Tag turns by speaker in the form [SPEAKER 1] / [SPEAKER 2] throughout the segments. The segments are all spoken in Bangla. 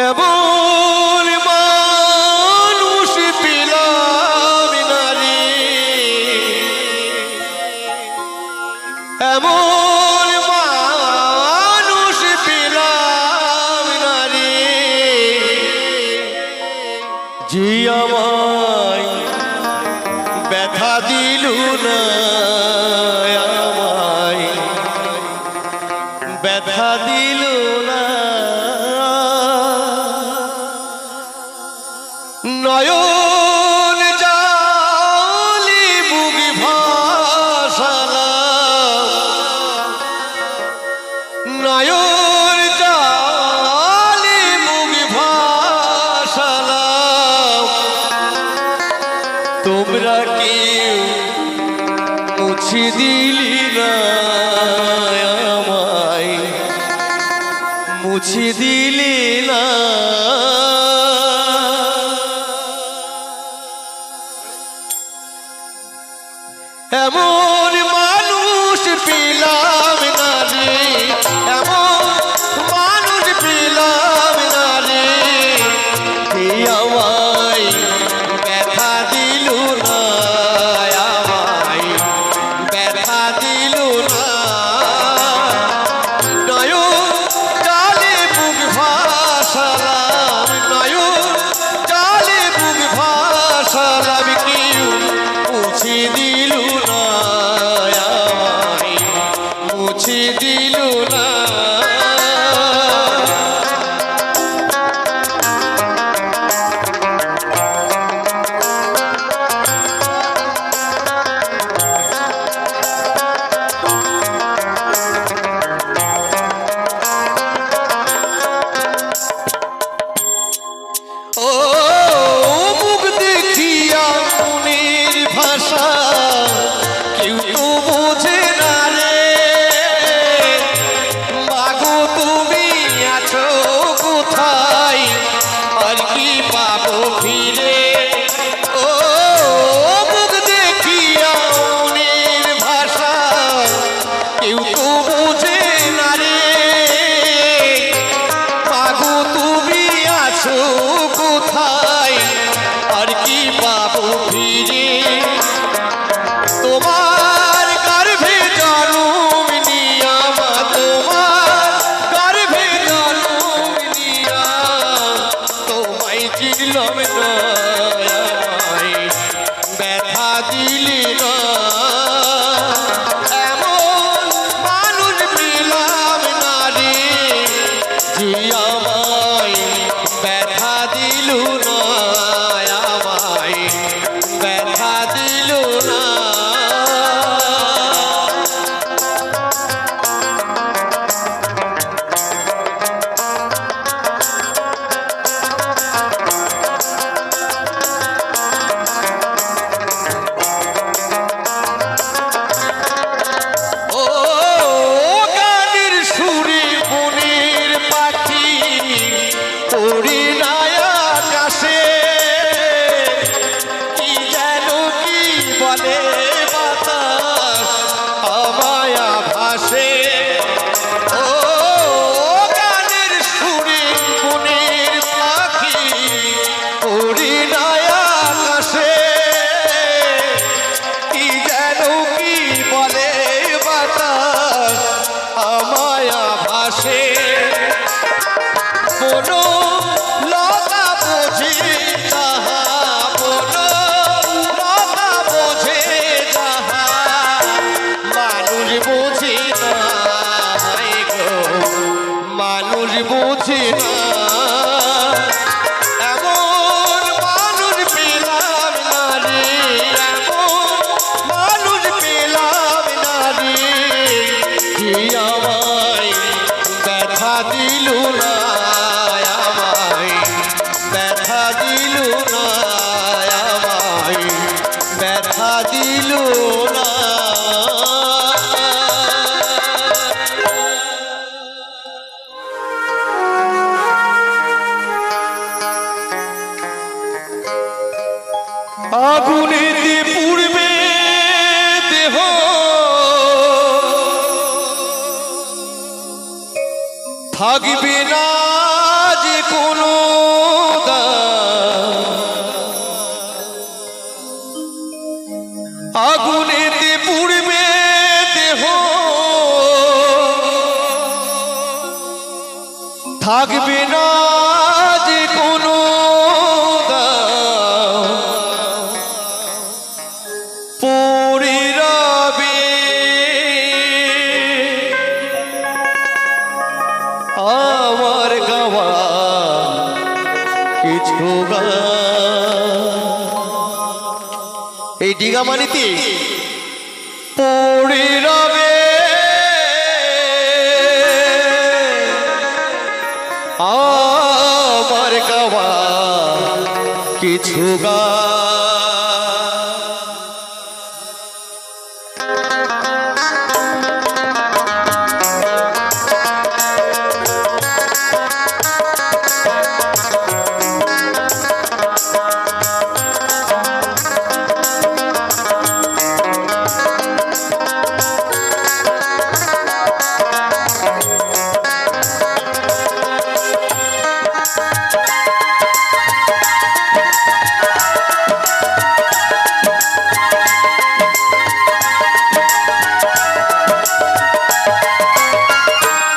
[SPEAKER 1] এমন মানুষ পেলাম না রে, এমন মানুষ পেলাম না রে, যে আমায় ব্যথা দিল না, আমায় ব্যথা দিল না। নয়ন জালি বুক ভাসালাম, নয়ন জালি বুক ভাসালাম, তোমরা কেউ মুছে দিলি না, আমায় মুছে দিলি না। এমন মানুষ পেলাম না রে, এমন মানুষ পেলাম না রে, কে আমায় ব্যথা দিল না, আমায় ব্যথা দিল না। নয়ন জালে বুক ভাসালাম, নয়ন জালে বুক ভাসালাম, কেউ মুছে দিল না, আমায় মুছে দিল না। ও মুখ দেখিয়া মনের ভাষা কেউ তো বোঝে না রে, মাগো তুমি আছো কোথায়, আর কি পাবো ফিরে। ও মুখ দেখিয়া মনের ভাষা কেউ তো বোঝে না রে, মাগো তুমি আছো কোথায়, আর কি পাবো ফিরে। তোমার গর্ভে জন্ম নিয়া, মা তোমার গর্ভে জন্ম নিয়া, তোমায় চিনলাম না, আমায় ব্যথা দিলি না। এমন মানুষ পেলাম না রে, যে আমায় ব্যথা দিল না, আমায় ব্যথা দিল না। ও গানের সুরে বনের পাখি তোরে নায়া কাছে, কি যেন কি বলে বাতাস আমায় ভাসে। ও গানের সুরে বনের পাখি তোরে নায়া কাছে, কি যেন কি বলে বাতাস আমায় ভাসে। বনো লতা বোঝে যাহা, বনো লতা বোঝে যাহা, মানুষ বোঝে না, হায় গো মানুষ বোঝে না। এমন মানুষ পেলাম না রে, এমন মানুষ পেলাম না রে, যে আমায় ব্যথা দিল না, আমায় ব্যথা দিল না, আমায় ব্যথা দিল না। আগুনেতে পুড়বে দেহ, থাকবে না যে কোনো আগুনেতে পুড়বে দেহ থাকবে না যে কোনো পড়ে রবে আমার গাওয়া কিছু এই ডিগা মানিতে পড়ে রবে আমার গাওয়া কিছু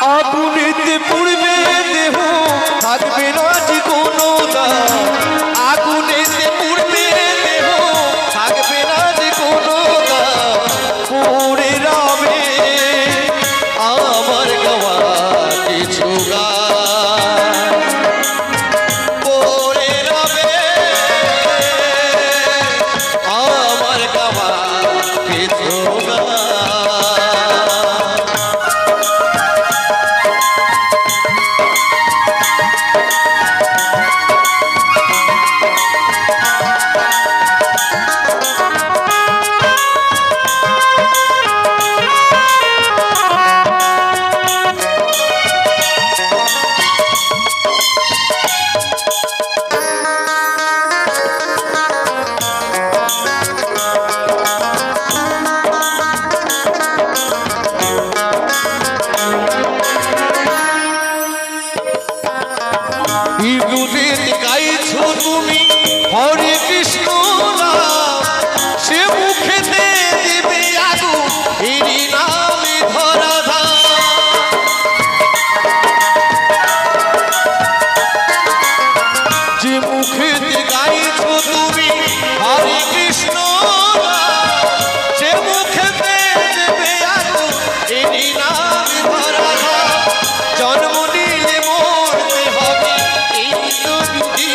[SPEAKER 1] আগুনেতে পুড়বে দেহ থাকবে না যে কোনো আগুনেতে পুড়বে দেহ থাকবে না যে কোনো পড়ে রবে আমার গাওয়া কিছু পড়ে রবে আমার গাওয়া কিছু গাইছো তুমি হরে কৃষ্ণ নাম সে মুখেতে দেবে আগুন এরই নামে ধরা যে মুখেতে গাইছো তুমি হরে কৃষ্ণ নাম সে মুখেতে দেবে আগুন এরই নামে ধরা জন্ম নিলে মরতে হবে এই তো বিধি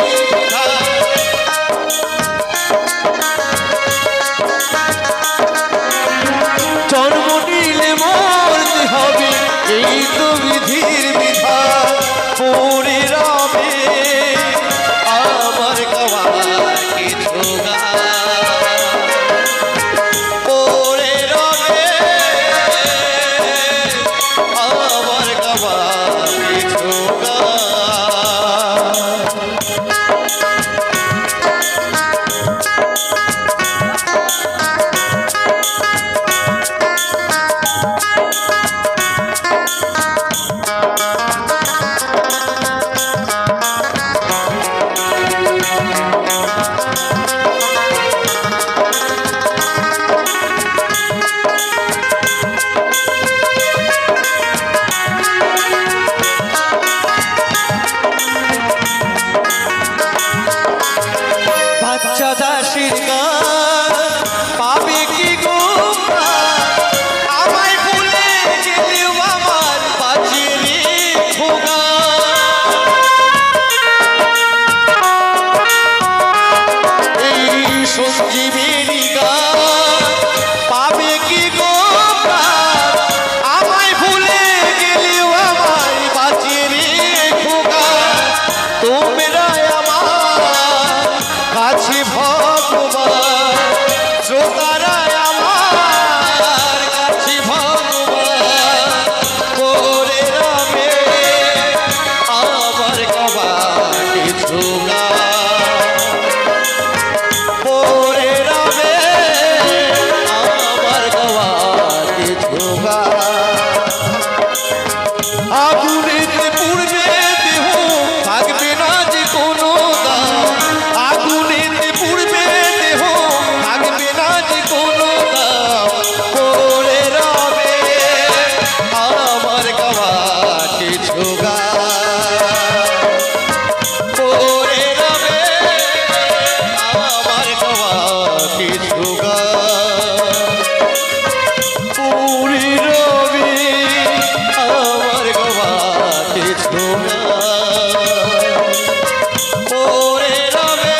[SPEAKER 1] ওরে রবে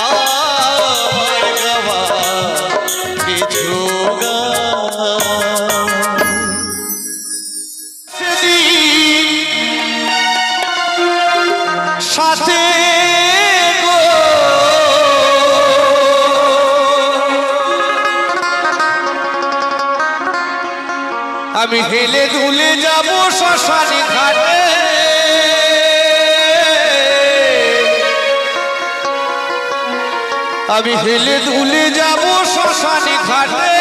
[SPEAKER 1] আমার গাওয়া কিছু গান। সেদিন সাথে গো আমি হেলে দুলে যাব শ্মশানী ঘাটে, আমি হেলে দুলে যাব শ্মশানী ঘাটে।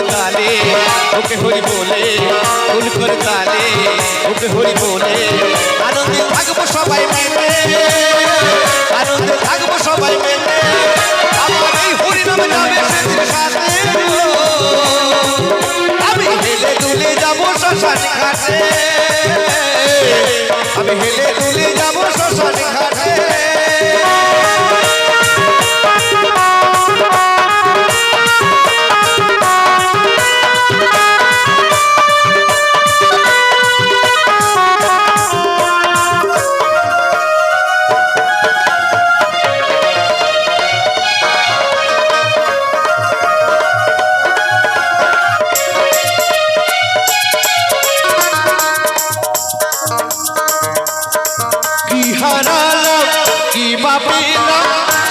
[SPEAKER 1] ताले ओके हरि बोले फुल कर ताले ओके हरि बोले आनंदे থাকবো সবাই মিলে আনন্দে থাকবো সবাই মিলে আমার এই হরি নামে যাবে সেদিন সাথে আমি হেলে দুলে যাব শ্মশান ঘাটে আমি হেলে দুলে যাব শ্মশান ঘাটে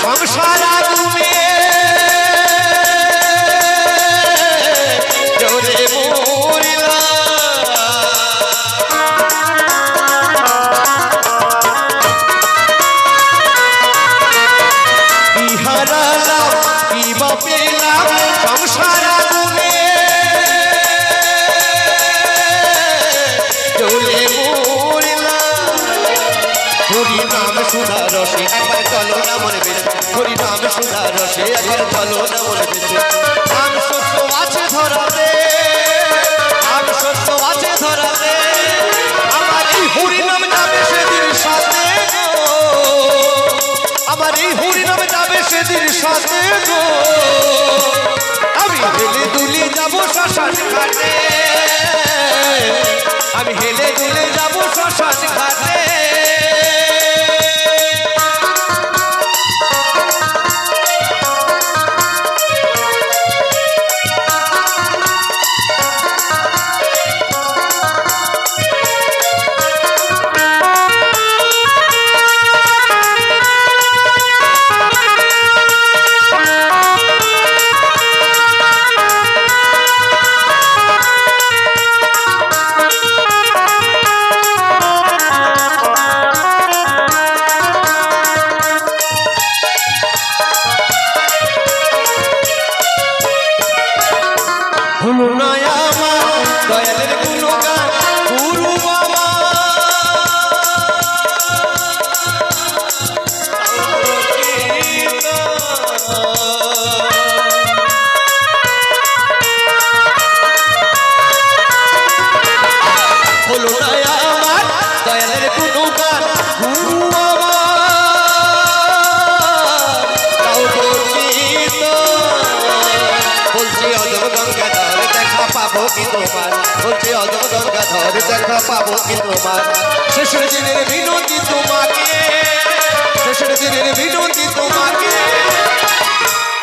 [SPEAKER 1] সংসার তুমি জোরে মরিলা কি হারালাম কি বাপেলাম সংসার তুমি জোরে মরিলা হরি নাম সুধা রসে একবার চলো না মনে বেশি হরি নাম সুধা রসে একবার চলো না মনে বেশি আম শস্য আছে ধরাতে আম শস্য আছে ধরাতে আমার এই হরি নাম যাবে সেদিন সাথে গো আমার এই হরি নাম যাবে সেদিন সাথে গো আমি হেলে দুলে যাব শ্মশান ঘাটে আমি হেলে দুলে যাব শ্মশান ঘাটে বলছে অজয় গঙ্গাধর দেখা পাবো কি তোমার শেষের দিনের বিনতি তোমাকে শেষের দিনের বিনতি তোমাকে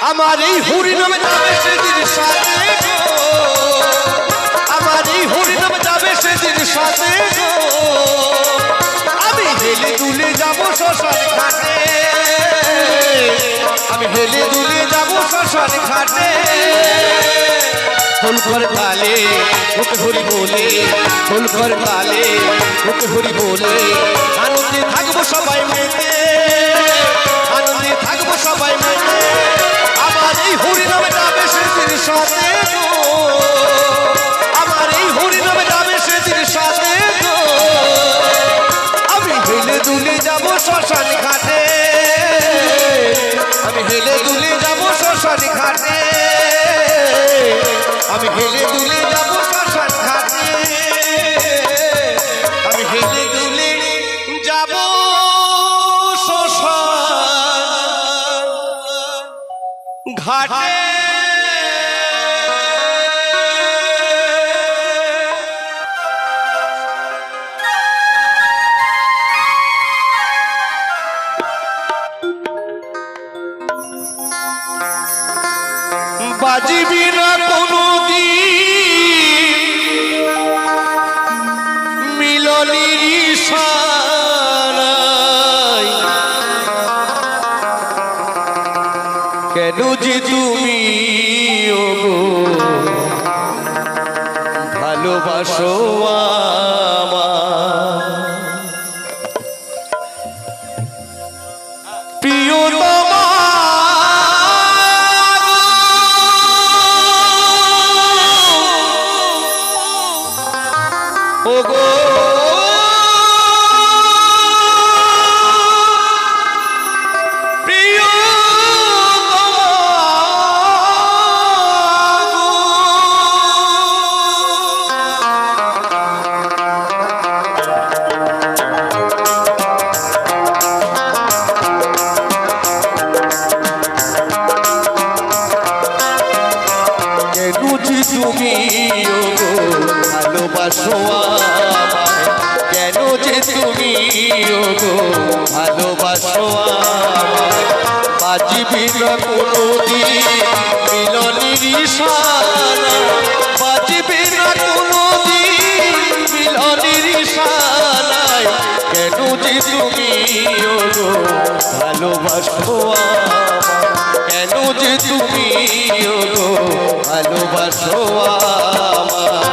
[SPEAKER 1] আমার এই হরি নামে যাবে সেদিন সাথে আমার আমার এই হরিনাম যাবে সেদিন সাথে গো আমি হেলে দুলে যাব শ্মশান ঘাটে আমি হেলে দুলে যাব শ্মশান ঘাটে ফুল করে তালে ওকে হরি বলে ফুল করে তালে ওকে হরি বলে আনন্দে থাকবো সবাই মেতে আনন্দে থাকবো সবাই মেতে আমার এই হরিনাম যাবে সেদিন সাথে গো আমার এই হরিনাম যাবে সেদিন সাথে গো আমি হেলে দুলে যাব শ্মশান ঘাটে আমি হেলে দুলে যাব শ্মশান ঘাটে আমি হেলে দুলে যাব শ্মশান ঘাটে আমি হেলে দুলে যাব শ্মশান ঘাটে বাজিবি না কোনো মিলনির ইশারায় কেন যে তুমি ওগো ভালোবাসো আমায় প্রিয়তমা ওগো প্রিয় কেন যে তুমি ওগো ভালোবাসো আমায় কেন যে তুমি ওগো ভালোবাসো আমায় বাজিবি না কোনোদিন মিলনের ইশারা বাজিবি না কোনোদিন মিলনের ইশারায় কেন যে তুমি ওগো ভালোবাসো আমায় কেন যে তুমি ওগো ভালোবাসো আমায়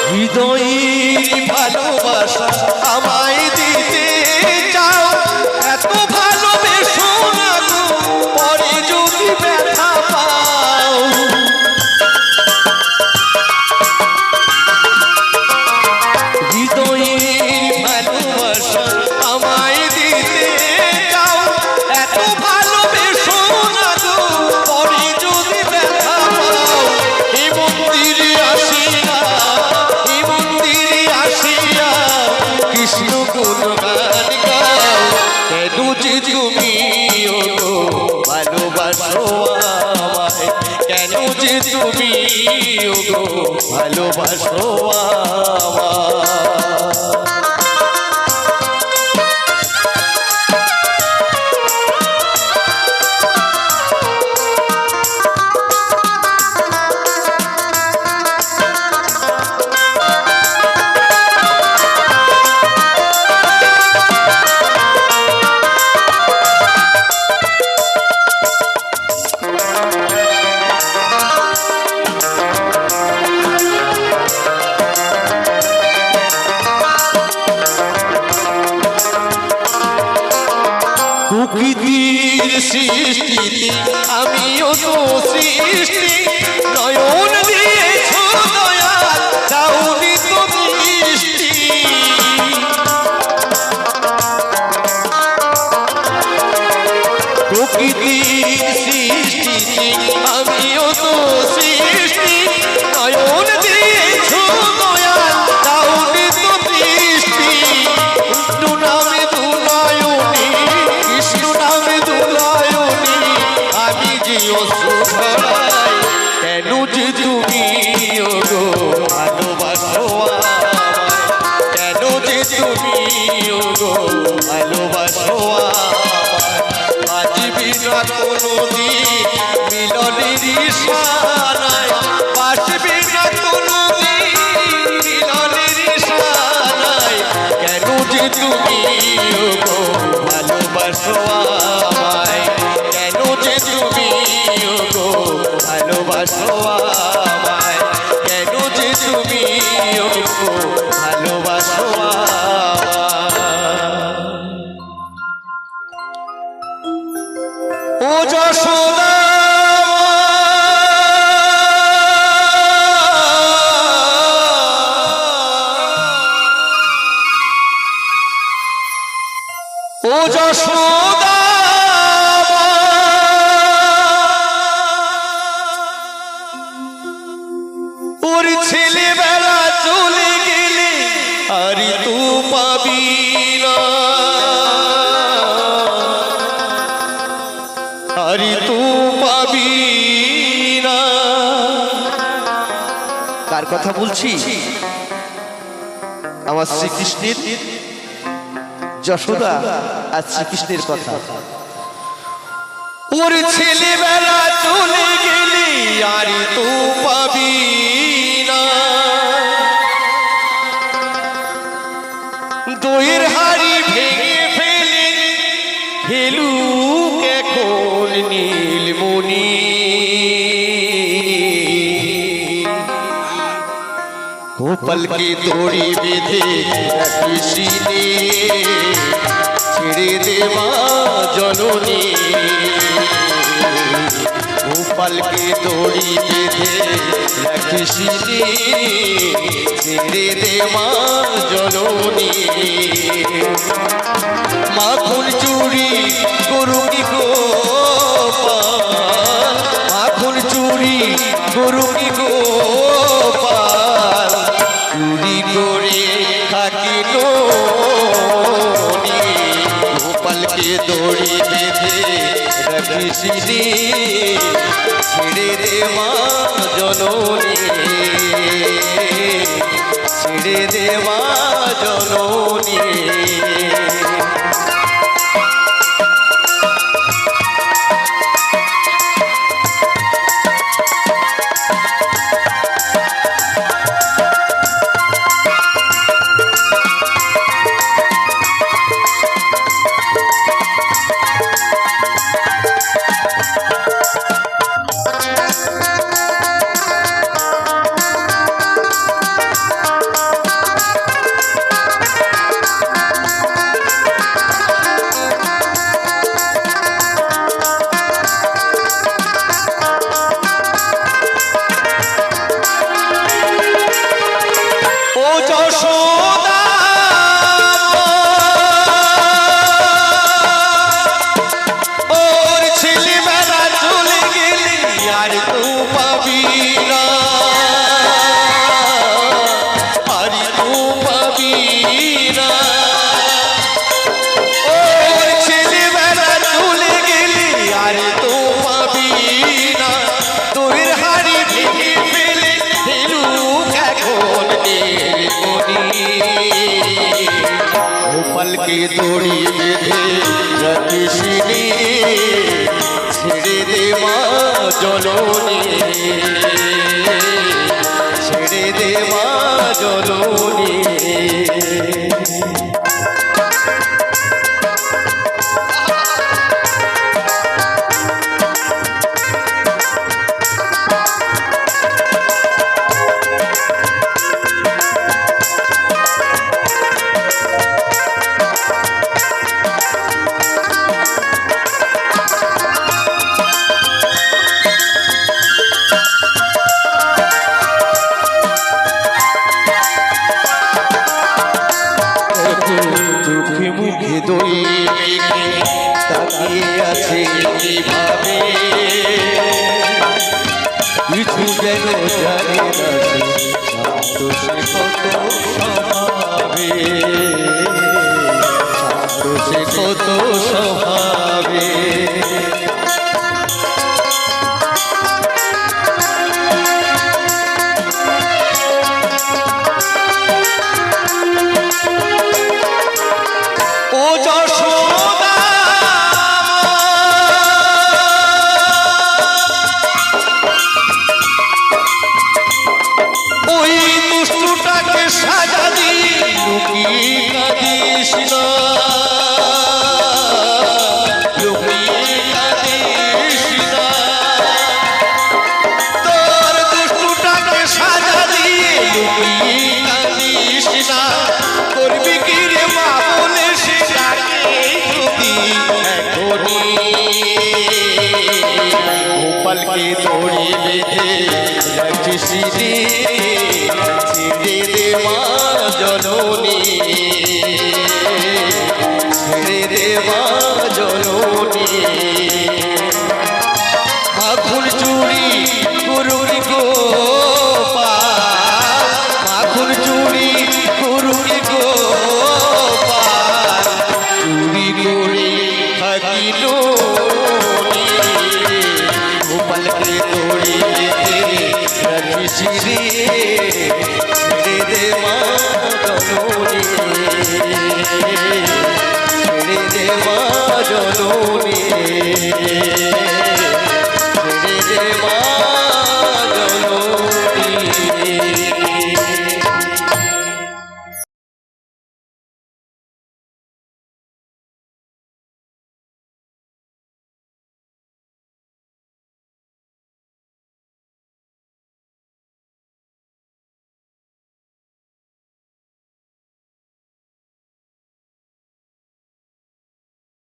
[SPEAKER 1] হৃদয়ের ভালোবাসা আমায় দিতে চাও এত ভালোবেসো না গো পরে যদি ব্যথা পাও হৃদয়ের ভালোবাসা আমায় দিতে চাও এত ভালোবেসো না গো পরে যদি ব্যথা পাও এই মন্দিরে আসিয়া কৃষ্ণ গুণগান গাও কেন যে তুমি ওগো ভালোবাসো আমায় কেন যে তুমি ওগো ভালোবাসো আমায় প্রকৃতির সৃষ্টি আমিও তো সৃষ্টি নয়ন দিয়েছ দয়াল দাওনি তো মিষ্টি প্রকৃতির সৃষ্টি আমিও তো সৃষ্টি নয়ন দিয়েছ দয়াল দাওনি তো মিষ্টি কৃষ্ণ নামে দুলায়নি কৃষ্ণ নামে দুলায়নি তুমি ওগো ভালোবাসো আমায়, কেন যে তুমি ওগো ভালোবাসো আমায়, বাঁচবি না কোনোদিন মিলনের ইশারায়, বাঁচবি না কোনোদিন মিলনের ইশারায়, কেন যে তুমি ওগো ভালোবাসো আমায়, কেন যে তুমি ওগো ভালোবাসো আমায়, কেন যে তুমি ওগো ভালোবাসো আমায়। ও যশোদা ও যশোদা ওর ছেলেবেলা চলে গেলে আর তো পাবি না, আর তো পাবি না। কার কথা বলছি? আমার শ্রীকৃষ্ণের যশোদা আর শ্রীকৃষ্ণের কথা। ওর ছেলেবেলা চলে গেলে আর তো পাবি না, দইয়ের হাড়ি ভেঙে ফেলে ফেলুক এখন নীলমণি, গোপালকে দড়ি বেঁধে কৃষ্ণে ছেড়ে দেবা জননী, গোপালকে দড়ি বেঁধে কৃষ্ণে ছেড়ে দেবা জননী, মাখন চুরি গরু কি গোপাল, মাখন চুরি গরু কি গোপাল, চুরি করে থাকিল গোপালকে দড়ি বেঁধে কৃষ্ণে ছেড়ে দে মা জননী, ছেড়ে দে মা জননী। গোপালকে দড়ি বেঁধে কৃষ্ণে ছেড়ে দে মা জননী, ছেড়ে দে মা জননী। চোখে মুখে দই মেখে তাকিয়ে আছে কিভাবে, কিছু যেন জানে না শান্ত সে কত স্বভাবে, শান্ত সে কত স্বভাবে। গোপালকে দড়ি বেঁধে রাখিস রে ছেড়ে দে মা জননী ছেড়ে দে মা জননী মাখন চুরি করুন গোপাল মাখন চুরি করুন গোপাল চুরি করে থাকিল গোপালকে দড়ি বেঁধে রাখিস রে ছেড়ে দে মা জননী ছেড়ে দে মা জননী